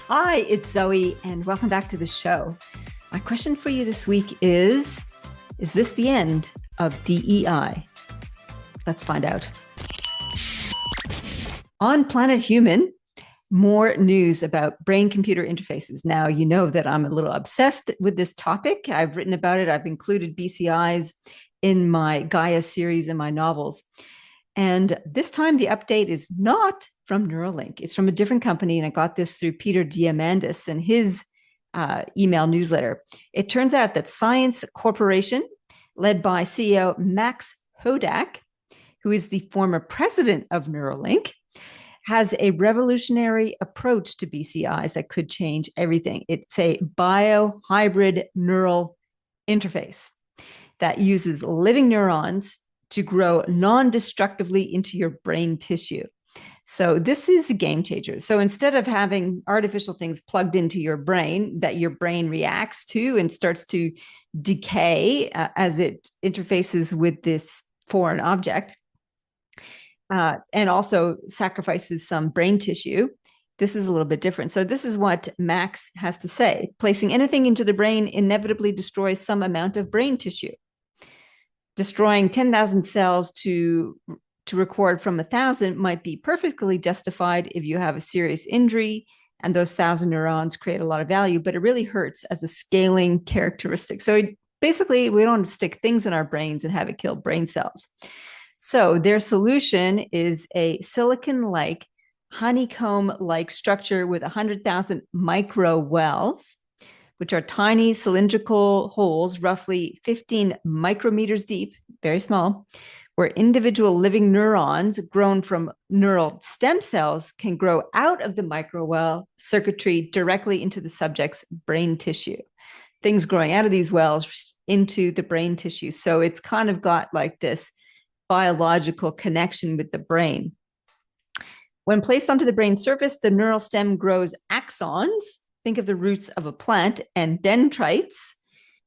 Hi, it's Zoe, and welcome back to the show. My question for you this week is this the end of DEI? Let's find out. On Planet Human, more news about brain-computer interfaces. Now, you know that I'm a little obsessed with this topic. I've written about it. I've included BCIs in my Gaia series in my novels. And this time, the update is not from Neuralink. It's from a different company, and I got this through Peter Diamandis and his email newsletter. It turns out that Science Corporation, led by CEO Max Hodak, who is the former president of Neuralink, has a revolutionary approach to BCIs that could change everything. It's a biohybrid neural interface that uses living neurons to grow non-destructively into your brain tissue. So this is a game changer. So instead of having artificial things plugged into your brain that your brain reacts to and starts to decay as it interfaces with this foreign object, and also sacrifices some brain tissue, this is a little bit different. So this is what Max has to say. Placing anything into the brain inevitably destroys some amount of brain tissue. Destroying 10,000 cells to record from 1,000 might be perfectly justified if you have a serious injury and those 1,000 neurons create a lot of value, but it really hurts as a scaling characteristic. So basically, we don't stick things in our brains and have it kill brain cells. So their solution is a silicon-like, honeycomb-like structure with 100,000 micro wells, which are tiny cylindrical holes, roughly 15 micrometers deep, very small, where individual living neurons grown from neural stem cells can grow out of the microwell circuitry directly into the subject's brain tissue. Things growing out of these wells into the brain tissue. So it's kind of got like this biological connection with the brain. When placed onto the brain surface, the neural stem grows axons. Think of the roots of a plant, and dendrites,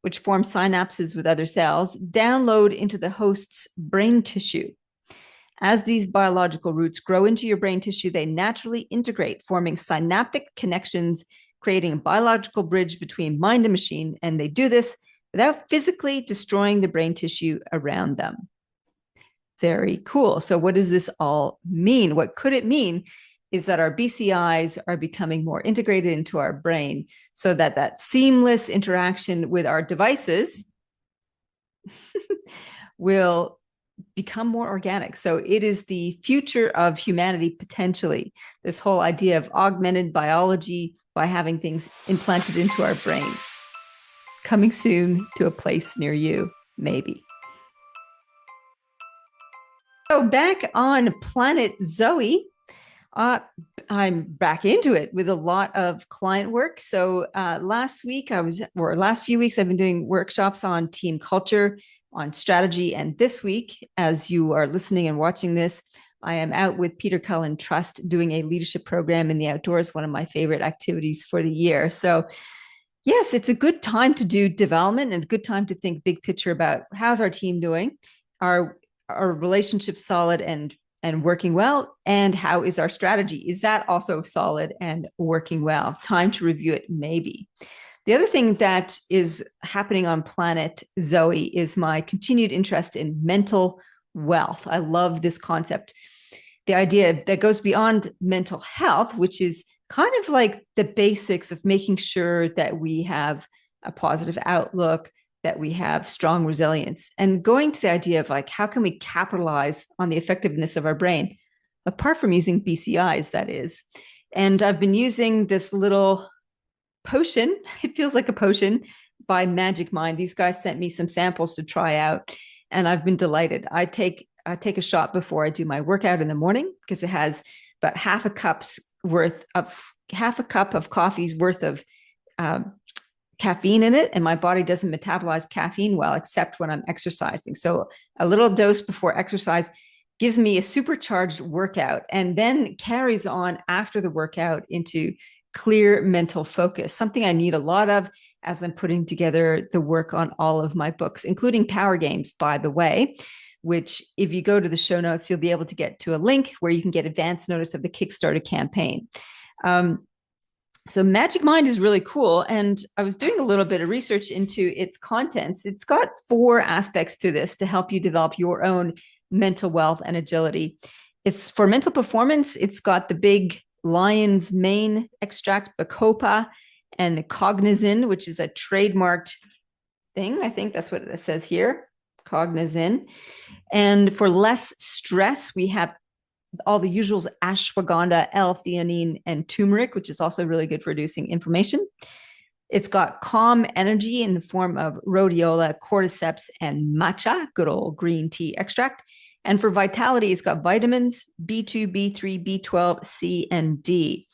which form synapses with other cells, download into the host's brain tissue. As these biological roots grow into your brain tissue, they naturally integrate, forming synaptic connections, creating a biological bridge between mind and machine, and they do this without physically destroying the brain tissue around them. Very cool. So what does this all mean? What could it mean is that our BCIs are becoming more integrated into our brain so that that seamless interaction with our devices will become more organic. So it is the future of humanity, potentially, this whole idea of augmented biology by having things implanted into our brain. Coming soon to a place near you, maybe. So back on Planet Zoe, I'm back into it with a lot of client work. So last few weeks, I've been doing workshops on team culture, on strategy. And this week, as you are listening and watching this, I am out with Peter Cullen Trust doing a leadership program in the outdoors, one of my favorite activities for the year. So yes, it's a good time to do development and a good time to think big picture about how's our team doing? Are relationships solid and working well? And how is our strategy? Is that also solid and working well? Time to review it, maybe. The other thing that is happening on Planet Zoe is my continued interest in mental wealth. I love this concept. The idea that goes beyond mental health, which is kind of like the basics of making sure that we have a positive outlook, that we have strong resilience, and going to the idea of like, how can we capitalize on the effectiveness of our brain, apart from using BCIs, that is. And I've been using this little potion, it feels like a potion, by Magic Mind. These guys sent me some samples to try out, and I've been delighted. I take a shot before I do my workout in the morning because it has about half a cup of coffee's worth of caffeine in it, and my body doesn't metabolize caffeine well, except when I'm exercising. So a little dose before exercise gives me a supercharged workout and then carries on after the workout into clear mental focus, something I need a lot of as I'm putting together the work on all of my books, including Power Games, by the way, which if you go to the show notes, you'll be able to get to a link where you can get advance notice of the Kickstarter campaign. So Magic Mind is really cool. And I was doing a little bit of research into its contents. It's got 4 aspects to this to help you develop your own mental wealth and agility. It's for mental performance. It's got the big lion's mane extract, bacopa, and cognizin, which is a trademarked thing. I think that's what it says here, cognizin. And for less stress, we have all the usuals: ashwagandha, L-theanine, and turmeric, which is also really good for reducing inflammation. It's got calm energy in the form of rhodiola, cordyceps, and matcha, good old green tea extract. And for vitality, it's got vitamins B2, B3, B12, C, and D.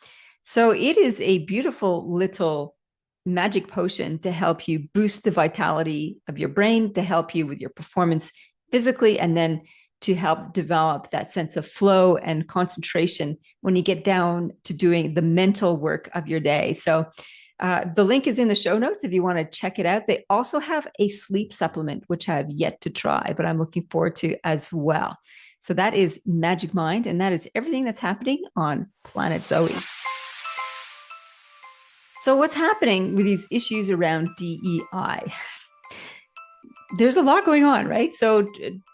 So it is a beautiful little magic potion to help you boost the vitality of your brain, to help you with your performance physically, and then to help develop that sense of flow and concentration when you get down to doing the mental work of your day. So the link is in the show notes if you want to check it out. They also have a sleep supplement, which I have yet to try, but I'm looking forward to as well. So that is Magic Mind, and that is everything that's happening on Planet Zoe. So what's happening with these issues around DEI? There's a lot going on, right? So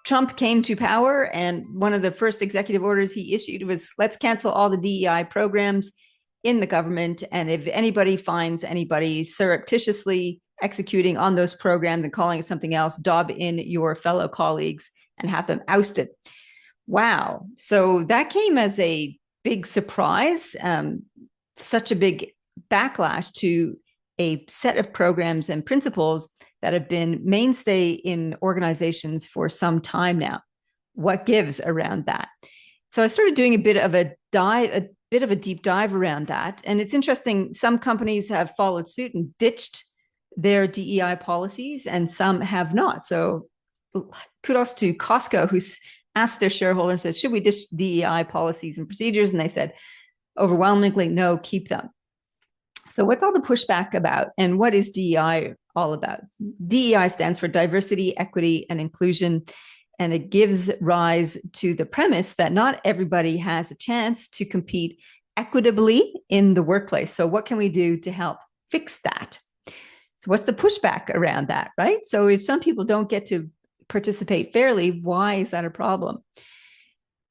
Trump came to power, and one of the first executive orders he issued was, let's cancel all the DEI programs in the government. And if anybody finds anybody surreptitiously executing on those programs and calling it something else, dob in your fellow colleagues and have them ousted. Wow. So that came as a big surprise, such a big backlash to a set of programs and principles that have been mainstay in organizations for some time now. What gives around that? So I started doing a bit of a deep dive around that. And it's interesting, some companies have followed suit and ditched their DEI policies, and some have not. So kudos to Costco, who's asked their shareholders, said, should we ditch DEI policies and procedures? And they said, overwhelmingly, no, keep them. So what's all the pushback about, and what is DEI all about? DEI stands for diversity, equity, and inclusion, and it gives rise to the premise that not everybody has a chance to compete equitably in the workplace. So what can we do to help fix that? So what's the pushback around that, right? So if some people don't get to participate fairly, why is that a problem?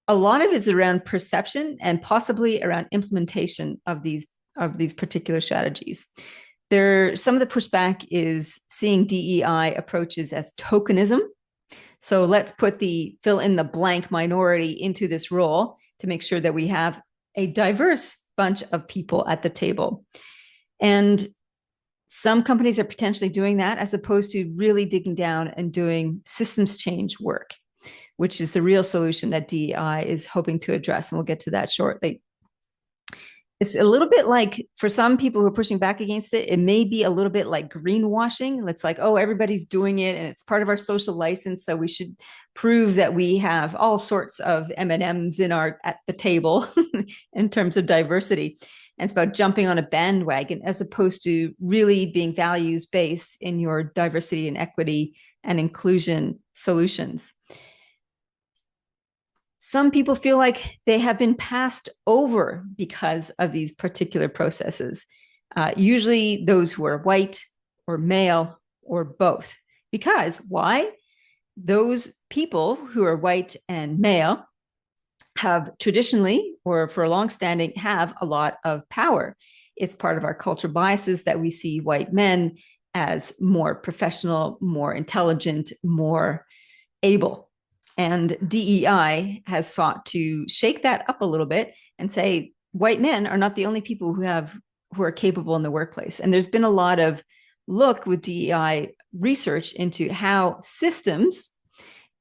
A lot of it is around perception and possibly around implementation of these particular strategies. Some of the pushback is seeing DEI approaches as tokenism. So let's put the fill in the blank minority into this role to make sure that we have a diverse bunch of people at the table. And some companies are potentially doing that as opposed to really digging down and doing systems change work, which is the real solution that DEI is hoping to address. And we'll get to that shortly. It's a little bit like, for some people who are pushing back against it, it may be a little bit like greenwashing. It's like, oh, everybody's doing it and it's part of our social license, so we should prove that we have all sorts of M&Ms at the table in terms of diversity. And it's about jumping on a bandwagon as opposed to really being values-based in your diversity and equity and inclusion solutions. Some people feel like they have been passed over because of these particular processes, usually those who are white or male or both. Because why? Those people who are white and male have traditionally, or for a long standing, have a lot of power. It's part of our cultural biases that we see white men as more professional, more intelligent, more able. And DEI has sought to shake that up a little bit and say white men are not the only people who are capable in the workplace. And there's been a lot of look with DEI research into how systems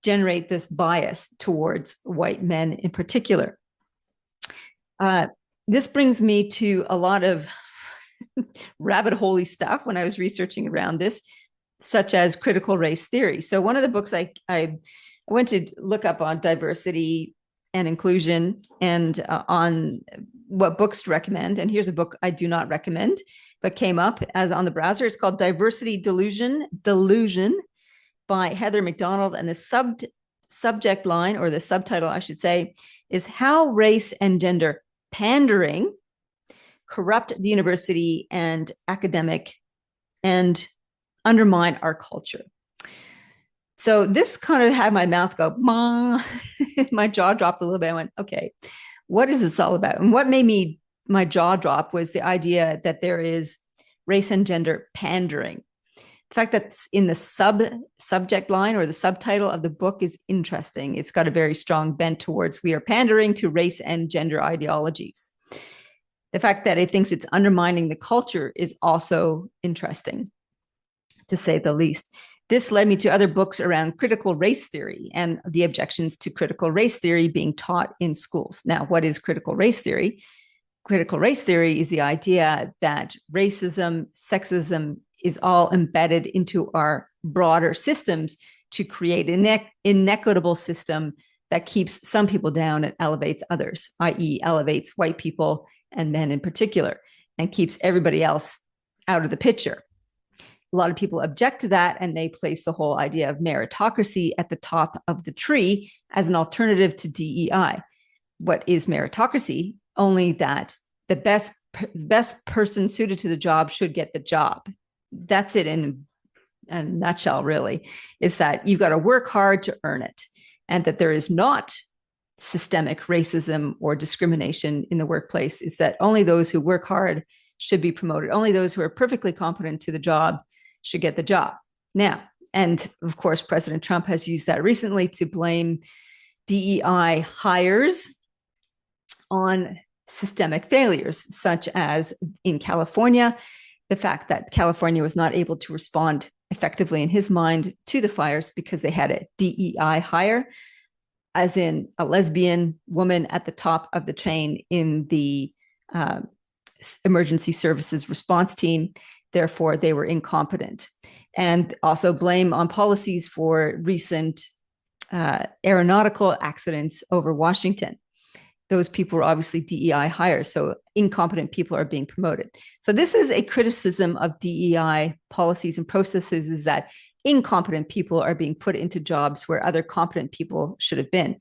generate this bias towards white men in particular. This brings me to a lot of rabbit hole-y stuff when I was researching around this, such as critical race theory. So one of the books I went to look up on diversity and inclusion and on what books to recommend. And here's a book I do not recommend, but came up as on the browser. It's called Diversity Delusion by Heather McDonald. And the subject line, or the subtitle, I should say, is How Race and Gender Pandering corrupt the university and academic and undermine our culture. So this kind of had my mouth go, my jaw dropped a little bit. I went, okay, what is this all about? And what made my jaw drop was the idea that there is race and gender pandering. The fact that's in the subject line or the subtitle of the book is interesting. It's got a very strong bent towards we are pandering to race and gender ideologies. The fact that it thinks it's undermining the culture is also interesting, to say the least. This led me to other books around critical race theory and the objections to critical race theory being taught in schools. Now, what is critical race theory? Critical race theory is the idea that racism, sexism is all embedded into our broader systems to create an inequitable system that keeps some people down and elevates others, i.e. elevates white people and men in particular, and keeps everybody else out of the picture. A lot of people object to that, and they place the whole idea of meritocracy at the top of the tree as an alternative to DEI. What is meritocracy? Only that the best person suited to the job should get the job. That's it in a nutshell, really, is that you've got to work hard to earn it, and that there is not systemic racism or discrimination in the workplace. It's that only those who work hard should be promoted. Only those who are perfectly competent to the job should get the job. Now, and of course, President Trump has used that recently to blame DEI hires on systemic failures, such as in California, the fact that California was not able to respond effectively in his mind to the fires because they had a DEI hire, as in a lesbian woman at the top of the chain in the emergency services response team. Therefore, they were incompetent. And also blame on policies for recent aeronautical accidents over Washington. Those people were obviously DEI hires, so incompetent people are being promoted. So this is a criticism of DEI policies and processes, is that incompetent people are being put into jobs where other competent people should have been.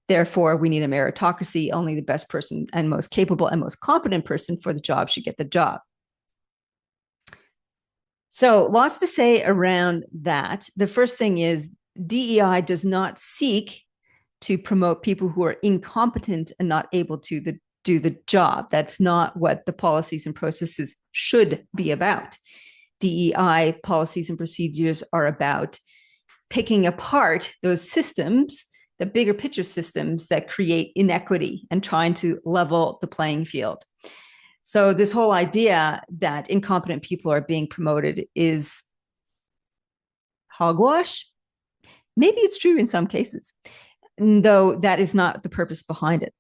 Therefore, we need a meritocracy. Only the best person and most capable and most competent person for the job should get the job. So lots to say around that. The first thing is DEI does not seek to promote people who are incompetent and not able to do the job. That's not what the policies and processes should be about. DEI policies and procedures are about picking apart those systems, the bigger picture systems that create inequity, and trying to level the playing field. So this whole idea that incompetent people are being promoted is hogwash. Maybe it's true in some cases, though that is not the purpose behind it.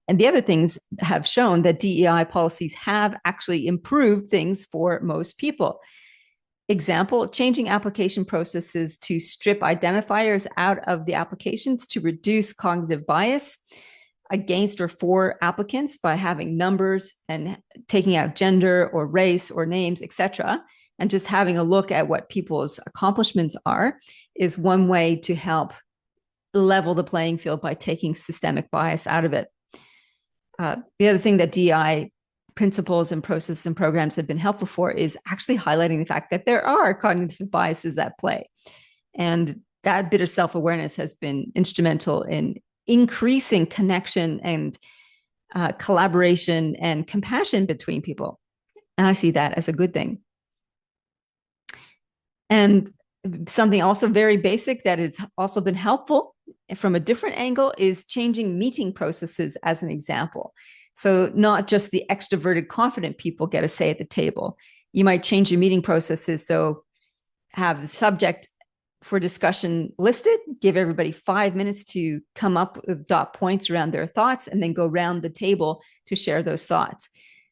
And the other things have shown that DEI policies have actually improved things for most people. Example, changing application processes to strip identifiers out of the applications to reduce cognitive bias against or for applicants by having numbers and taking out gender or race or names, etc., and just having a look at what people's accomplishments are is one way to help level the playing field by taking systemic bias out of it. The other thing that DEI principles and processes and programs have been helpful for is actually highlighting the fact that there are cognitive biases at play. And that bit of self-awareness has been instrumental in increasing connection and collaboration and compassion between people. And I see that as a good thing. And something also very basic that has also been helpful from a different angle is changing meeting processes as an example. So not just the extroverted, confident people get a say at the table. You might change your meeting processes. So have the subject for discussion listed, give everybody 5 minutes to come up with dot points around their thoughts, and then go around the table to share those thoughts.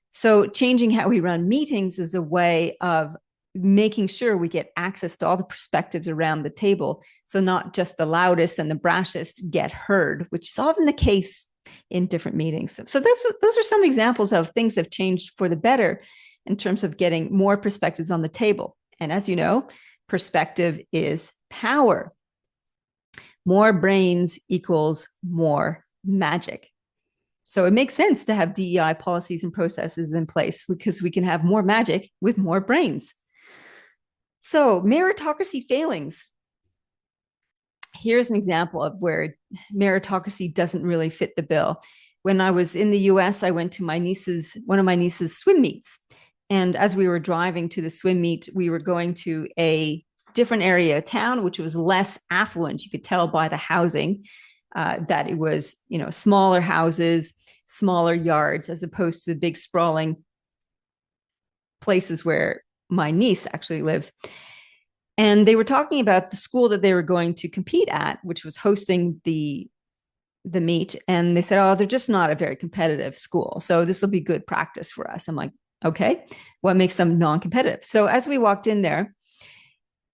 So changing how we run meetings is a way of making sure we get access to all the perspectives around the table. So not just the loudest and the brashest get heard, which is often the case in different meetings. So those are some examples of things that have changed for the better in terms of getting more perspectives on the table. And as you know, perspective is power. More brains equals more magic. So it makes sense to have DEI policies and processes in place because we can have more magic with more brains. So meritocracy failings. Here's an example of where meritocracy doesn't really fit the bill. When I was in the US, I went to one of my niece's swim meets. And as we were driving to the swim meet, we were going to a different area of town, which was less affluent. You could tell by the housing that it was, smaller houses, smaller yards, as opposed to the big sprawling places where my niece actually lives. And they were talking about the school that they were going to compete at, which was hosting the meet. And they said, oh, they're just not a very competitive school. So this will be good practice for us. I'm like, okay, what makes them non-competitive? So as we walked in there,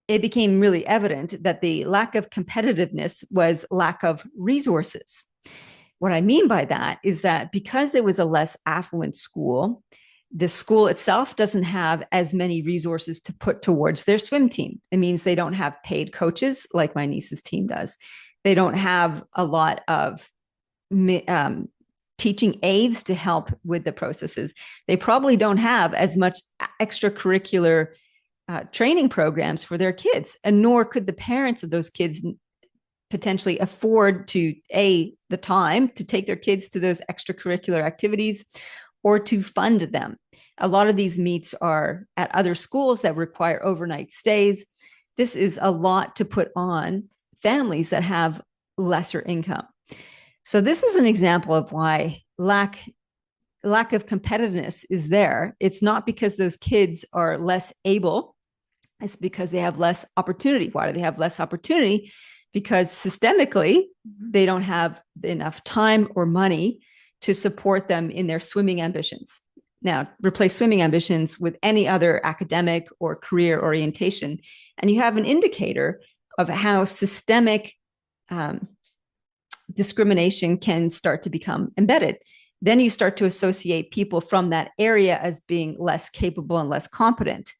it became really evident that the lack of competitiveness was lack of resources. What I mean by that is that because it was a less affluent school, the school itself doesn't have as many resources to put towards their swim team. It means they don't have paid coaches like my niece's team does. They don't have a lot of teaching aids to help with the processes. They probably don't have as much extracurricular training programs for their kids, and nor could the parents of those kids potentially afford to the time to take their kids to those extracurricular activities or to fund them. A lot of these meets are at other schools that require overnight stays. This is a lot to put on families that have lesser income. So this is an example of why lack of competitiveness is there. It's not because those kids are less able. It's because they have less opportunity. Why do they have less opportunity? Because systemically, they don't have enough time or money to support them in their swimming ambitions. Now, replace swimming ambitions with any other academic or career orientation, and you have an indicator of how systemic discrimination can start to become embedded. Then you start to associate people from that area as being less capable and less competent.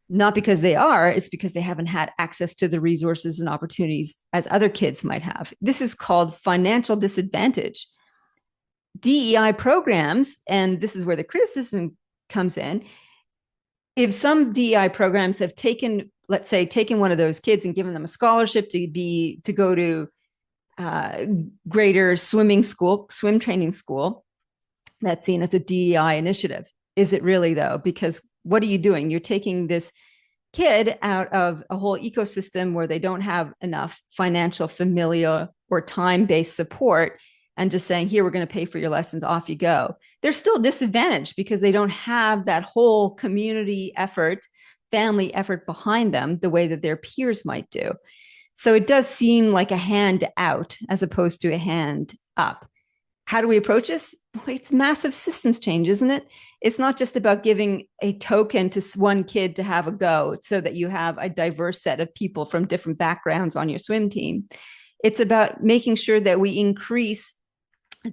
Not because they are, it's because they haven't had access to the resources and opportunities as other kids might have. This is called financial disadvantage. DEI programs, and this is where the criticism comes in, if some DEI programs have taken one of those kids and given them a scholarship to go to greater swim training school, that's seen as a DEI initiative. Is it really though? Because what are you doing? You're taking this kid out of a whole ecosystem where they don't have enough financial, familial, or time-based support and just saying, here, we're going to pay for your lessons, off you go. They're still disadvantaged because they don't have that whole community effort, family effort behind them the way that their peers might do. So it does seem like a hand out as opposed to a hand up. How do we approach this? It's massive systems change, isn't it? It's not just about giving a token to one kid to have a go so that you have a diverse set of people from different backgrounds on your swim team. It's about making sure that we increase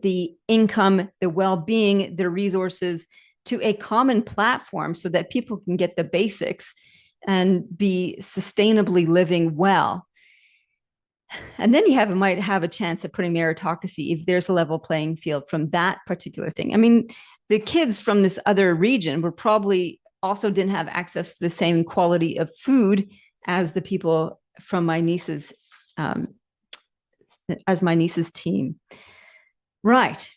the income, the well-being, the resources to a common platform so that people can get the basics and be sustainably living well. And then you might have a chance at putting meritocracy if there's a level playing field from that particular thing. I mean, the kids from this other region were probably also didn't have access to the same quality of food as the people from my niece's team. Right.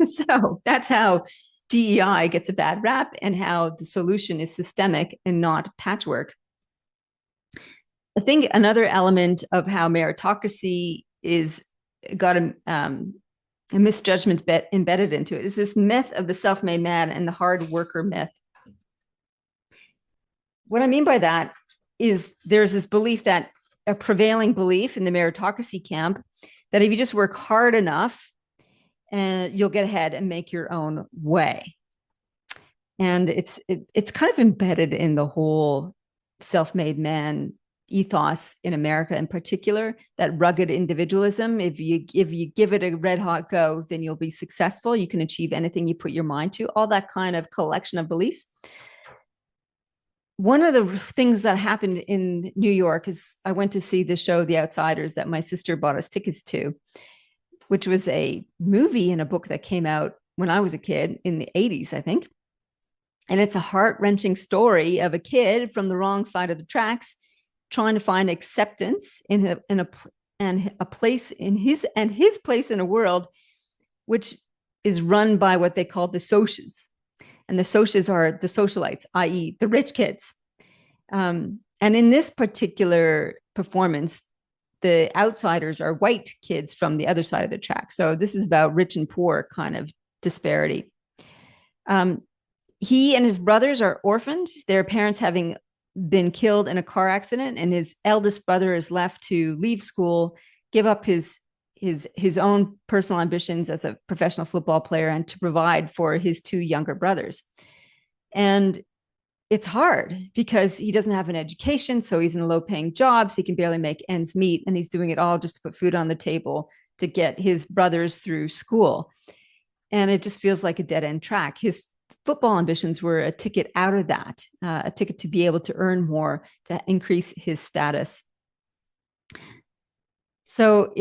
So that's how DEI gets a bad rap and how the solution is systemic and not patchwork. I think another element of how meritocracy is got a misjudgment embedded into it is this myth of the self-made man and the hard worker myth. What I mean by that is there's this belief that a prevailing belief in the meritocracy camp that if you just work hard enough, you'll get ahead and make your own way. And it's kind of embedded in the whole self-made man ethos in America in particular, that rugged individualism. If you give it a red hot go, then you'll be successful. You can achieve anything you put your mind to, all that kind of collection of beliefs. One of the things that happened in New York is I went to see the show The Outsiders that my sister bought us tickets to. which was a movie and a book that came out when I was a kid in the 80s, I think. And it's a heart-wrenching story of a kid from the wrong side of the tracks trying to find acceptance in a place in his place in a world which is run by what they call the socias. And the socias are the socialites, i.e., the rich kids. And in this particular performance, the outsiders are white kids from the other side of the track. So this is about rich and poor kind of disparity. He and his brothers are orphaned, their parents having been killed in a car accident, and his eldest brother is left to leave school, give up his own personal ambitions as a professional football player, and to provide for his two younger brothers. And it's hard because he doesn't have an education, so he's in low-paying jobs, he can barely make ends meet, and he's doing it all just to put food on the table to get his brothers through school. And it just feels like a dead-end track. His football ambitions were a ticket out of that, a ticket to be able to earn more, to increase his status. So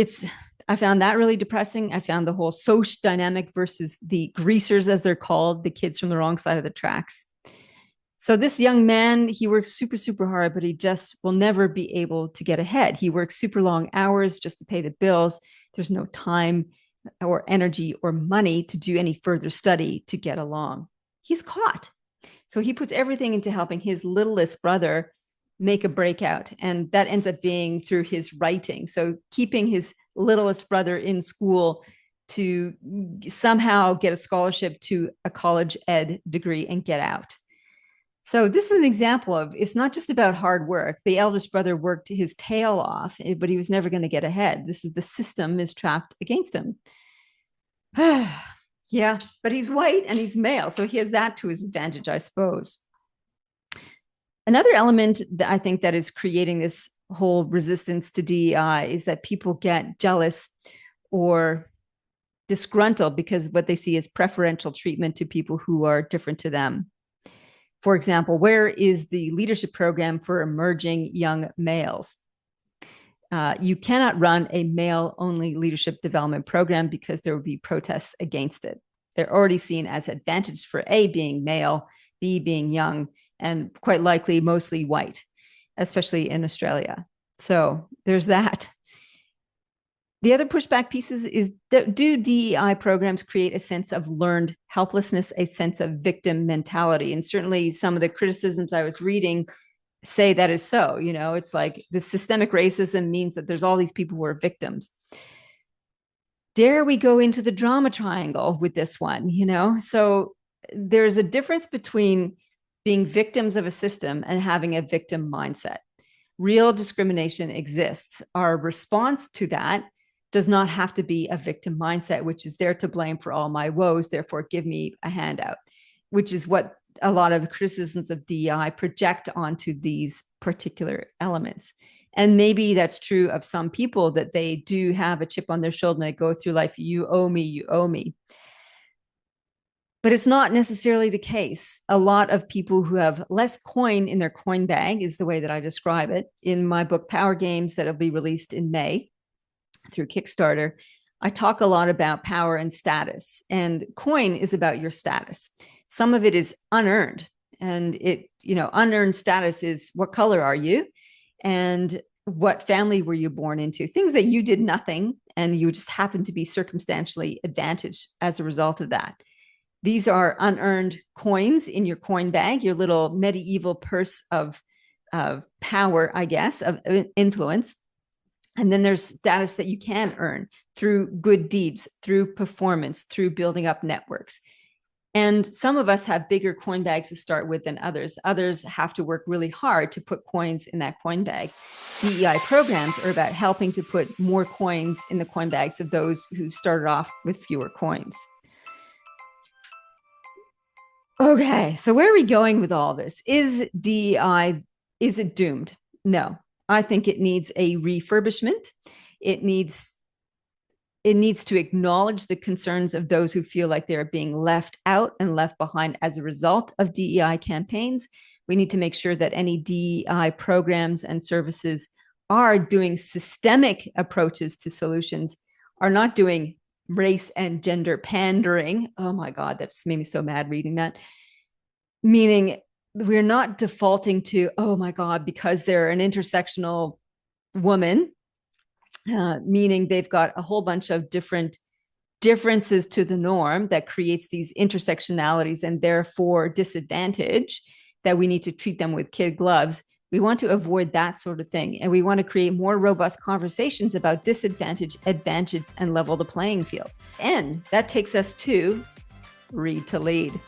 I found that really depressing. I found the whole social dynamic versus the greasers, as they're called, the kids from the wrong side of the tracks. So this young man, he works super, super hard, but he just will never be able to get ahead. He works super long hours just to pay the bills. There's no time or energy or money to do any further study to get along. He's caught. So he puts everything into helping his littlest brother make a breakout. And that ends up being through his writing. So keeping his littlest brother in school to somehow get a scholarship to a college ed degree and get out. So this is an example of, it's not just about hard work. The eldest brother worked his tail off, but he was never going to get ahead. The system is trapped against him. Yeah, but he's white and he's male, so he has that to his advantage, I suppose. Another element that I think that is creating this whole resistance to DEI is that people get jealous or disgruntled because what they see is preferential treatment to people who are different to them. For example, where is the leadership program for emerging young males? You cannot run a male-only leadership development program because there would be protests against it. They're already seen as advantages for A, being male, B, being young, and quite likely mostly white, especially in Australia. So there's that. The other pushback pieces is, do DEI programs create a sense of learned helplessness, a sense of victim mentality? And certainly some of the criticisms I was reading say that is so. You know, it's like the systemic racism means that there's all these people who are victims. Dare we go into the drama triangle with this one, you know? So there's a difference between being victims of a system and having a victim mindset. Real discrimination exists. Our response to that does not have to be a victim mindset, which is there to blame for all my woes, therefore give me a handout, which is what a lot of criticisms of DEI project onto these particular elements. And maybe that's true of some people, that they do have a chip on their shoulder and they go through life, you owe me, you owe me. But it's not necessarily the case. A lot of people who have less coin in their coin bag is the way that I describe it. In my book, Power Games, that'll be released in May through Kickstarter, I talk a lot about power and status. And coin is about your status. Some of it is unearned. And unearned status is, what color are you? And what family were you born into? Things that you did nothing and you just happen to be circumstantially advantaged as a result of that. These are unearned coins in your coin bag, your little medieval purse of power, I guess, of influence. And then there's status that you can earn through good deeds, through performance, through building up networks. And some of us have bigger coin bags to start with than others. Others have to work really hard to put coins in that coin bag. DEI programs are about helping to put more coins in the coin bags of those who started off with fewer coins. Okay, so where are we going with all this? Is DEI, is it doomed? No, I think it needs a refurbishment. It needs to acknowledge the concerns of those who feel like they're being left out and left behind as a result of DEI campaigns. We need to make sure that any DEI programs and services are doing systemic approaches to solutions, are not doing race and gender pandering. Oh my God, that just made me so mad reading that. Meaning we're not defaulting to, oh my God, because they're an intersectional woman, meaning they've got a whole bunch of differences to the norm that creates these intersectionalities and therefore disadvantage that we need to treat them with kid gloves. We want to avoid that sort of thing. And we want to create more robust conversations about disadvantage, advantage, and level the playing field. And that takes us to read to lead.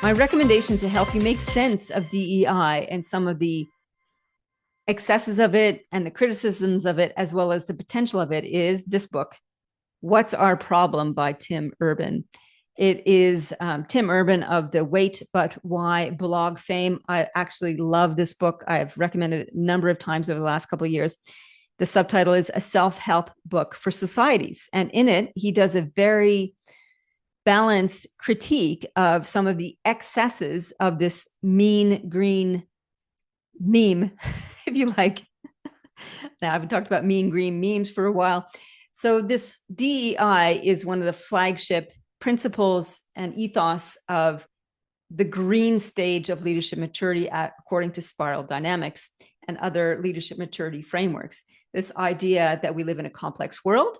My recommendation to help you make sense of DEI and some of the excesses of it and the criticisms of it, as well as the potential of it, is this book, What's Our Problem by Tim Urban. It is Tim Urban of the Wait But Why blog fame. I actually love this book. I've recommended it a number of times over the last couple of years. The subtitle is A Self-Help Book for Societies. And in it, he does a very balanced critique of some of the excesses of this mean green meme, if you like. Now, I've talked about mean green memes for a while. So this DEI is one of the flagship principles and ethos of the green stage of leadership maturity according to spiral dynamics and other leadership maturity frameworks. This idea that we live in a complex world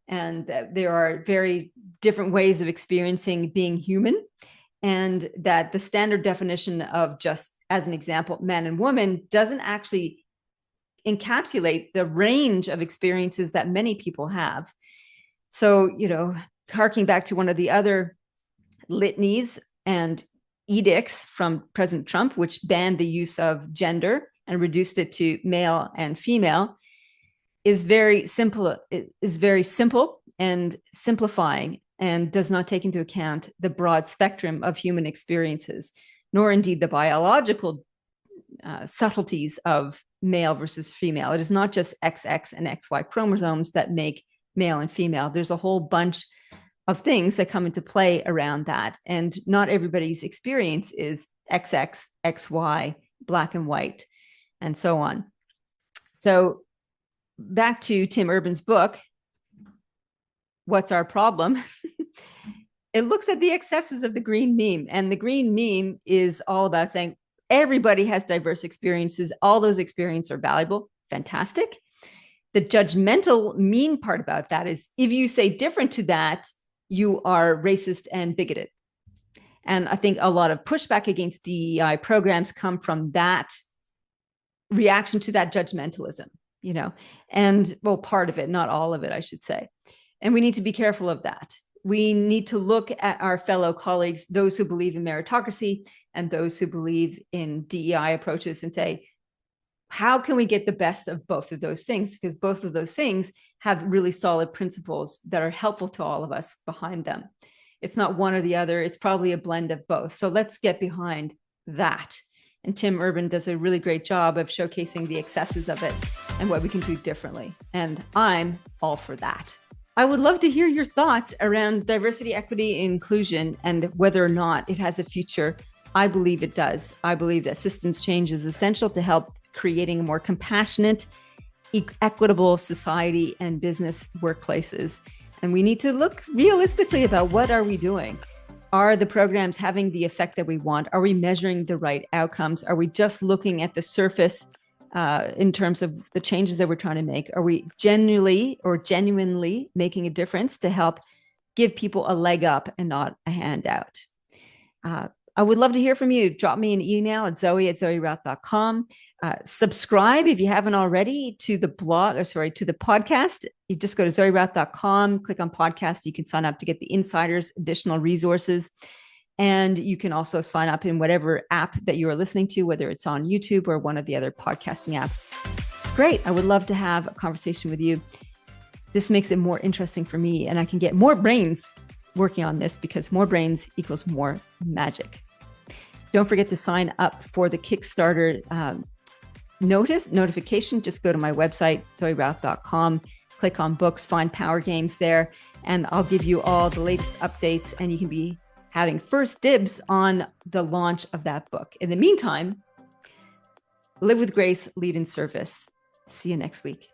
and that there are very different ways of experiencing being human, and that the standard definition of, just as an example, man and woman doesn't actually encapsulate the range of experiences that many people have. So, harking back to one of the other litanies and edicts from President Trump, which banned the use of gender and reduced it to male and female, is very simple and simplifying, and does not take into account the broad spectrum of human experiences, nor indeed the biological subtleties of male versus female. It is not just XX and XY chromosomes that make male and female. There's a whole bunch of things that come into play around that. And not everybody's experience is XX, XY, black and white, and so on. So back to Tim Urban's book, What's Our Problem? It looks at the excesses of the green meme. And the green meme is all about saying everybody has diverse experiences. All those experiences are valuable. Fantastic. The judgmental, mean part about that is if you say different to that, you are racist and bigoted. And I think a lot of pushback against DEI programs come from that reaction to that judgmentalism, and well, part of it, not all of it, I should say. And we need to be careful of that. We need to look at our fellow colleagues, those who believe in meritocracy and those who believe in DEI approaches, and say, how can we get the best of both of those things? Because both of those things have really solid principles that are helpful to all of us behind them. It's not one or the other. It's probably a blend of both. So let's get behind that. And Tim Urban does a really great job of showcasing the excesses of it and what we can do differently. And I'm all for that. I would love to hear your thoughts around diversity, equity, and inclusion, and whether or not it has a future. I believe it does. I believe that systems change is essential to help creating a more compassionate, equitable society and business workplaces. And we need to look realistically about what are we doing? Are the programs having the effect that we want? Are we measuring the right outcomes? Are we just looking at the surface in terms of the changes that we're trying to make? Are we genuinely making a difference to help give people a leg up and not a handout? I would love to hear from you. Drop me an email at zoe@zoerouth.com. Subscribe if you haven't already to the to the podcast. You just go to zoerouth.com, click on podcast. You can sign up to get the insiders, additional resources. And you can also sign up in whatever app that you are listening to, whether it's on YouTube or one of the other podcasting apps. It's great. I would love to have a conversation with you. This makes it more interesting for me, and I can get more brains working on this, because more brains equals more magic. Don't forget to sign up for the Kickstarter notification. Just go to my website, zoerouth.com, click on books, find Power Games there, and I'll give you all the latest updates, and you can be having first dibs on the launch of that book. In the meantime, live with grace, lead in service. See you next week.